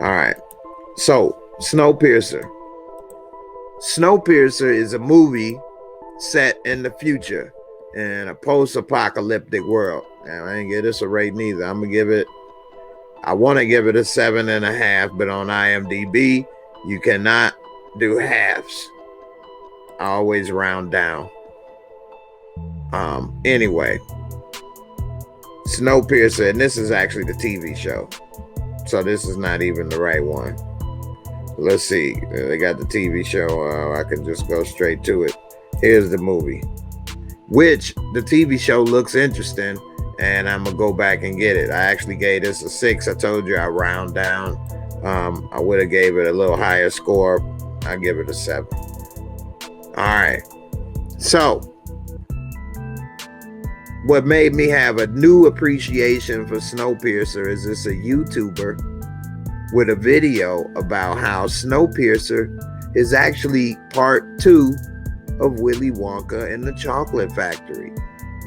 All right. So, Snowpiercer. Snowpiercer is a movie set in the future in a post-apocalyptic world. Now, I ain't give this a rate neither. I want to give it a 7.5, but on IMDb, you cannot do halves. I always round down. Anyway, Snowpiercer, and this is actually the TV show. So this is not even the right one. Let's see. They got the TV show. I can just go straight to it. Here's the movie, which the TV show looks interesting, and I'm going to go back and get it. I actually gave this a 6. I told you I round down. I would have gave it a little higher score. I give it a 7. All right. So, what made me have a new appreciation for Snowpiercer is this a YouTuber with a video about how Snowpiercer is actually part 2 of Willy Wonka and the Chocolate Factory.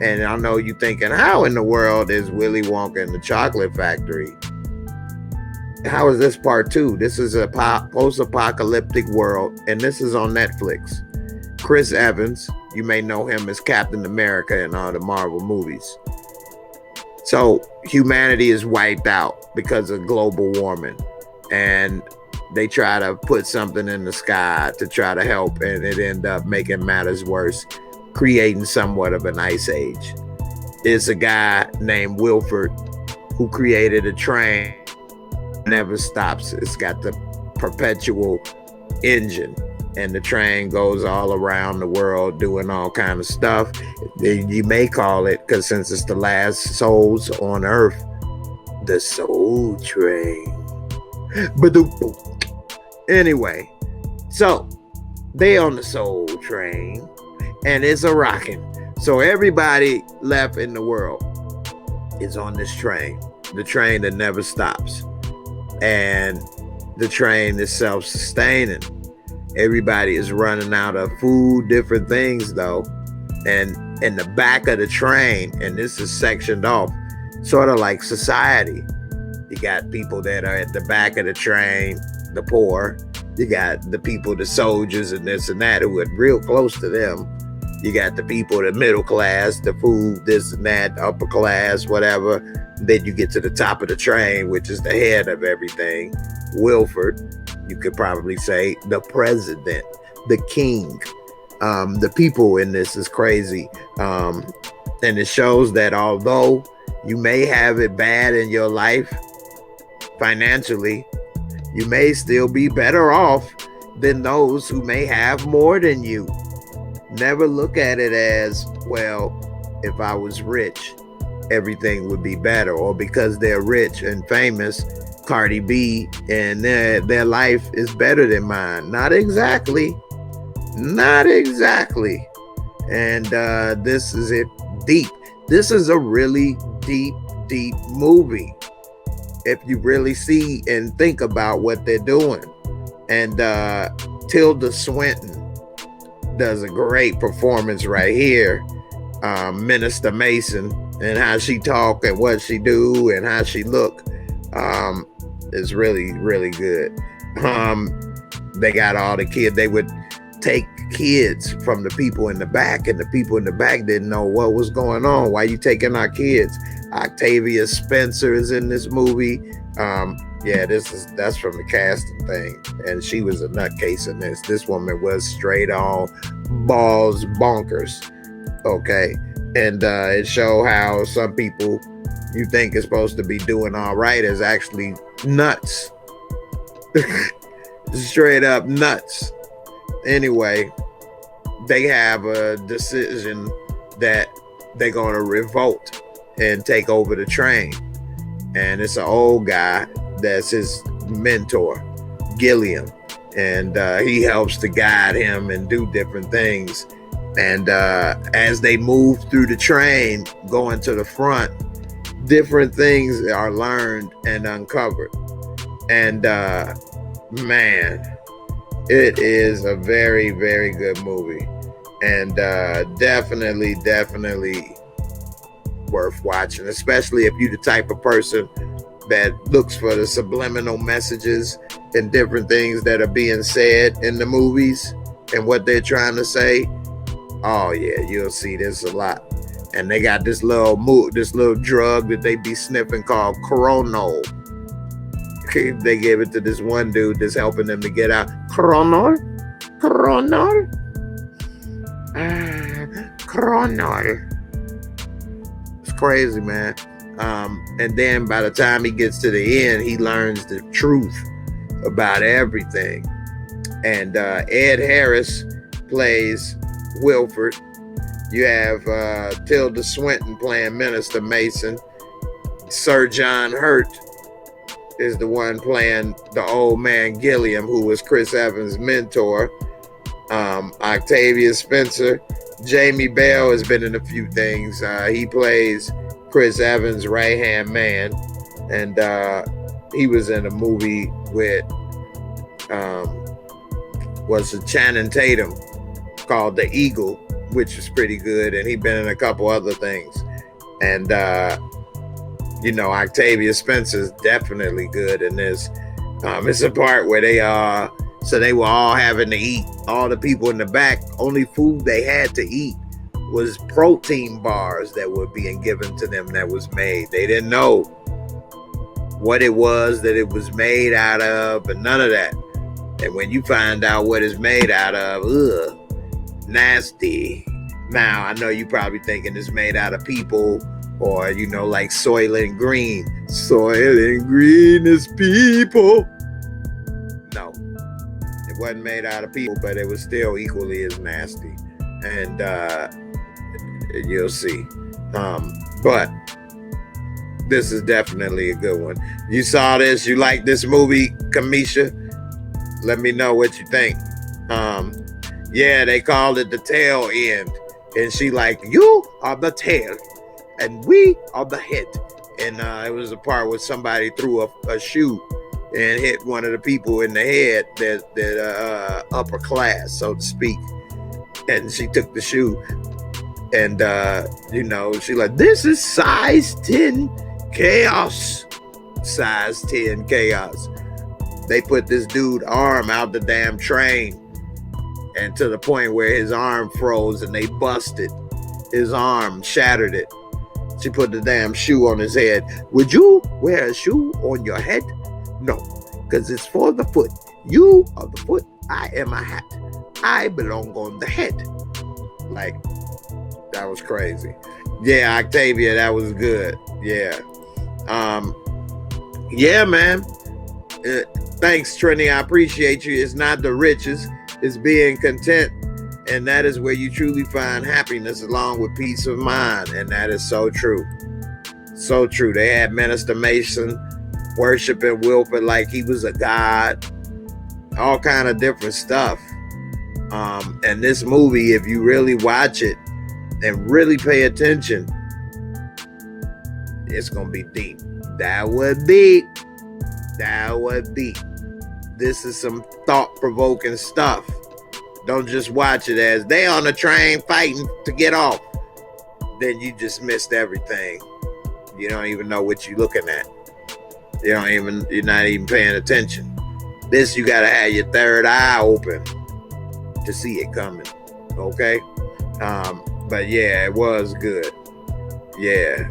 And I know you're thinking, how in the world is Willy Wonka and the Chocolate Factory? How is this part 2? This is a post-apocalyptic world, and this is on Netflix. Chris Evans, you may know him as Captain America in all the Marvel movies. So humanity is wiped out because of global warming, and they try to put something in the sky to try to help, and it end up making matters worse, creating somewhat of an ice age. It's a guy named Wilford who created a train that never stops. It's got the perpetual engine, and the train goes all around the world doing all kind of stuff. You may call it, because since it's the last souls on Earth, the Soul Train. But anyway, so they on the Soul Train, and it's a rocking. So everybody left in the world is on this train, the train that never stops, and the train is self-sustaining. Everybody is running out of food, different things though. And in the back of the train, and this is sectioned off, sort of like society. You got people that are at the back of the train, the poor. You got the people, the soldiers and this and that, who are real close to them. You got the people, the middle class, the food, this and that, upper class, whatever. Then you get to the top of the train, which is the head of everything. Wilford, you could probably say the president, the king. The people in this is crazy. And it shows that although you may have it bad in your life financially, you may still be better off than those who may have more than you. Never look at it as, well, if I was rich, everything would be better, or because they're rich and famous, Cardi B and their life is better than mine. Not exactly. Not exactly. And this is it deep. This is a really deep movie, if you really see and think about what they're doing. And Tilda Swinton does a great performance right here. Minister Mason, and how she talk and what she do and how she look is really, really good. They got all the kids. They would take kids from the people in the back, and the people in the back didn't know what was going on. Why you taking our kids? Octavia Spencer is in this movie. Yeah, that's from the casting thing, and she was a nutcase in this. This woman was straight on balls bonkers. Okay, and it show how some people you think is supposed to be doing all right is actually nuts. Straight up nuts. Anyway, they have a decision that they're going to revolt and take over the train. And it's an old guy that's his mentor, Gilliam. And he helps to guide him and do different things. And as they move through the train, going to the front, different things are learned and uncovered. And man, it is a very, very good movie. And definitely worth watching, especially if you're the type of person that looks for the subliminal messages and different things that are being said in the movies and what they're trying to say. Oh yeah, you'll see this a lot. And they got this little drug that they be sniffing called Chrono. They gave it to this one dude that's helping them to get out. Chrono. It's crazy, man. And then by the time he gets to the end, he learns the truth about everything. And Ed Harris plays Wilford. You have Tilda Swinton playing Minister Mason. Sir John Hurt is the one playing the old man Gilliam, who was Chris Evans' mentor. Octavia Spencer. Jamie Bell has been in a few things. He plays Chris Evans' right-hand man. And he was in a movie with Channing Tatum called The Eagle, which is pretty good. And he's been in a couple other things. And Octavia Spencer is definitely good in this. It's a part where they were all having to eat. All the people in the back, only food they had to eat was protein bars that were being given to them that was made. They didn't know what it was that it was made out of, and none of that. And when you find out what it's made out of, nasty. Now, I know you probably thinking it's made out of people, or, like Soylent Green. Soylent Green is people. No. It wasn't made out of people, but it was still equally as nasty. And you'll see. But this is definitely a good one. You saw this? You like this movie, Kamisha? Let me know what you think. Yeah, they called it the tail end. And she like, you are the tail and we are the head. And it was a part where somebody threw a shoe and hit one of the people in the head that upper class, so to speak. And she took the shoe. And, she like, this is size 10 chaos. Size 10 chaos. They put this dude's arm out the damn train. And to the point where his arm froze and they busted his arm, shattered it. She put the damn shoe on his head. Would you wear a shoe on your head? No, because it's for the foot. You are the foot. I am a hat. I belong on the head. Like, that was crazy. Yeah, Octavia, that was good. Yeah. Yeah, man. Thanks, Trini. I appreciate you. It's not the riches. It's being content. And that is where you truly find happiness along with peace of mind. And that is so true. So true. They had Minister Mason worshiping Wilford like he was a god. All kind of different stuff. And this movie, if you really watch it and really pay attention, it's going to be deep. That was deep. That was deep. This is some thought-provoking stuff. Don't just watch it as they on the train fighting to get off. Then you just missed everything. You don't even know what you're looking at. You're not even paying attention. This, you gotta have your third eye open to see it coming. Okay? But yeah, it was good. Yeah.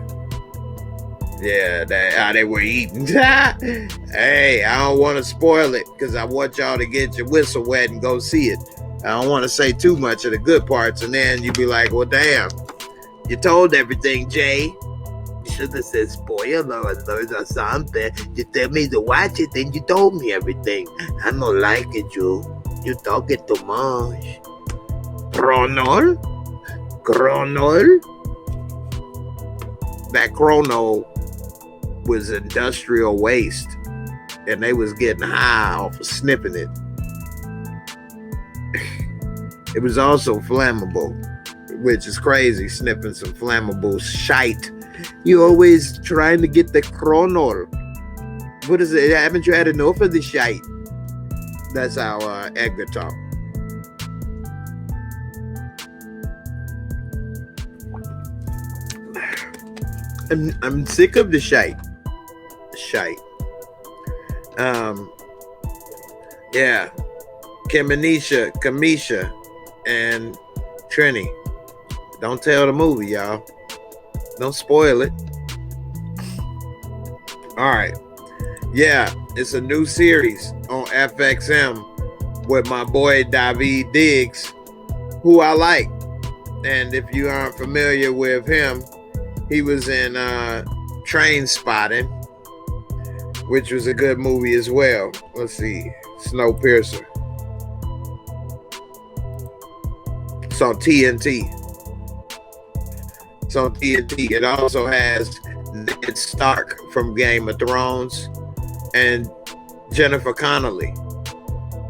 Yeah, how they were eating. Hey, I don't want to spoil it because I want y'all to get your whistle wet and go see it. I don't want to say too much of the good parts, and then you be like, well, damn, you told everything, Jay. You should have said spoiler alert or something. You tell me to watch it, then you told me everything. I don't like it, you. You talking too much. Chrono? That Chrono was industrial waste, and they was getting high off of sniffing it. It was also flammable, which is crazy, sniffing some flammable shite. You always trying to get the Chrono. What is it? Haven't you had enough of the shite? That's how Edgar talk. I'm sick of the shite. Shite. Yeah. Kamisha, and Trini. Don't tell the movie, y'all. Don't spoil it. All right. Yeah, it's a new series on FXM with my boy David Diggs, who I like. And if you aren't familiar with him, he was in Train Spotting, which was a good movie as well. Let's see. Snowpiercer. It's on TNT. It's on TNT. It also has Ned Stark from Game of Thrones and Jennifer Connelly,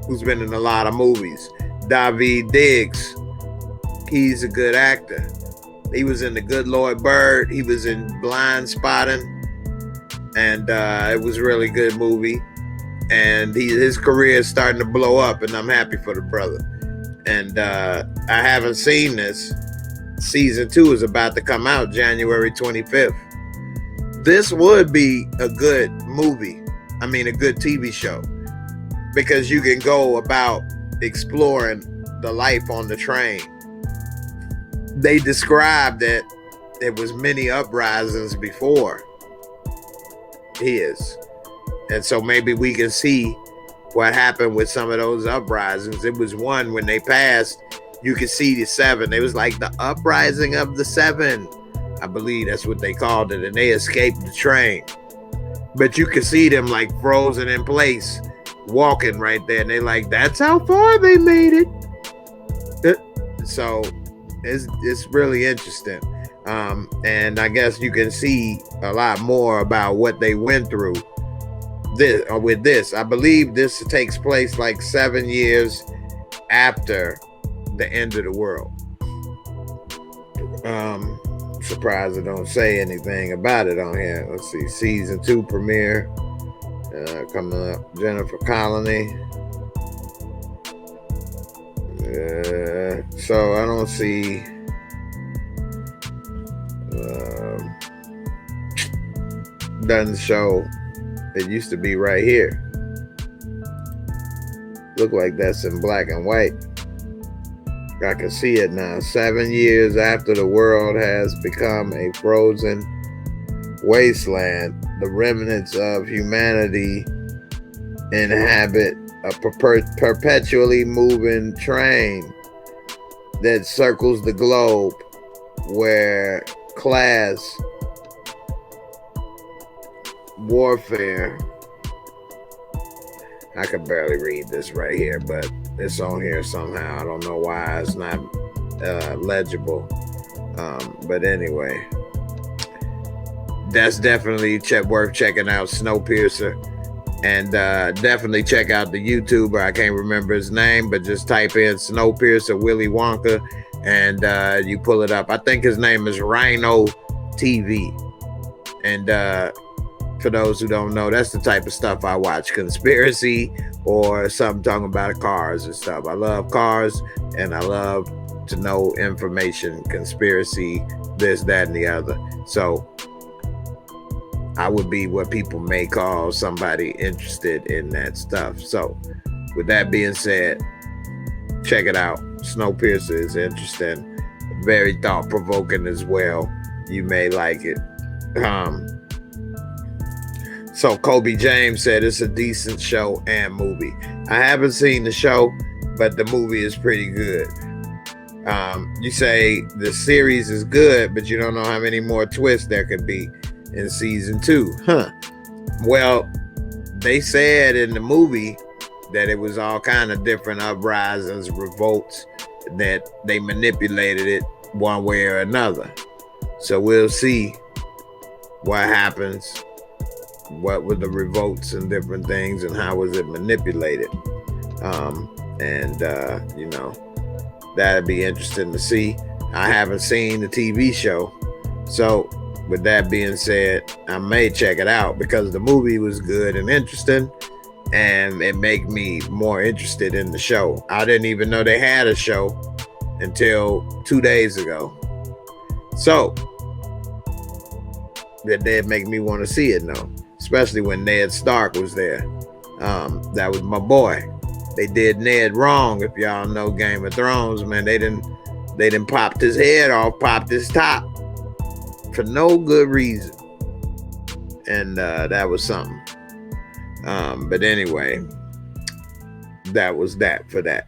who's been in a lot of movies. David Diggs. He's a good actor. He was in The Good Lord Bird. He was in Blind Spotting. And it was a really good movie. And his career is starting to blow up, and I'm happy for the brother. And I haven't seen this. Season 2 is about to come out January 25th. This would be a good movie. I mean, a good TV show. Because you can go about exploring the life on the train. They described that there was many uprisings before his. And so maybe we can see what happened with some of those uprisings. It was one when they passed, you could see the 7. It was like the uprising of the 7. I believe that's what they called it. And they escaped the train. But you could see them like frozen in place, walking right there. And they like, that's how far they made it. So it's really interesting. And I guess you can see a lot more about what they went through with this. I believe this takes place like 7 years after the end of the world. Surprised I don't say anything about it on here. Let's see, season 2 premiere coming up. Jennifer Connelly. So I don't see doesn't show. It used to be right here. Look like that's in black and white. I can see it now. 7 years after the world has become a frozen wasteland, the remnants of humanity inhabit a perpetually moving train that circles the globe, where class warfare. I can barely read this right here, but it's on here somehow. I don't know why it's not legible. But anyway, that's definitely worth checking out. Snowpiercer. And definitely check out the YouTuber. I can't remember his name, but just type in Snowpiercer Willy Wonka and you pull it up. I think his name is Rhino TV. And for those who don't know, that's the type of stuff I watch. Conspiracy or something talking about cars and stuff. I love cars and I love to know information, conspiracy, this, that, and the other. So I would be what people may call somebody interested in that stuff. So with that being said, check it out. Snowpiercer is interesting, very thought-provoking as well. You may like it. So Kobe James said it's a decent show and movie. I haven't seen the show, but the movie is pretty good. You say the series is good, but you don't know how many more twists there could be in season 2. Well, they said in the movie that it was all kind of different uprisings, revolts, that they manipulated it one way or another. So we'll see what happens, what were the revolts and different things, and how was it manipulated. You know, that'd be interesting to see. I haven't seen the TV show, so with that being said, I may check it out because the movie was good and interesting, and it made me more interested in the show. I didn't even know they had a show until 2 days ago. So that they'd make me want to see it, no. Especially when Ned Stark was there. That was my boy. They did Ned wrong. If y'all know Game of Thrones, man, they didn't popped his head off, popped his top for no good reason. And that was something. But anyway, that was that for that.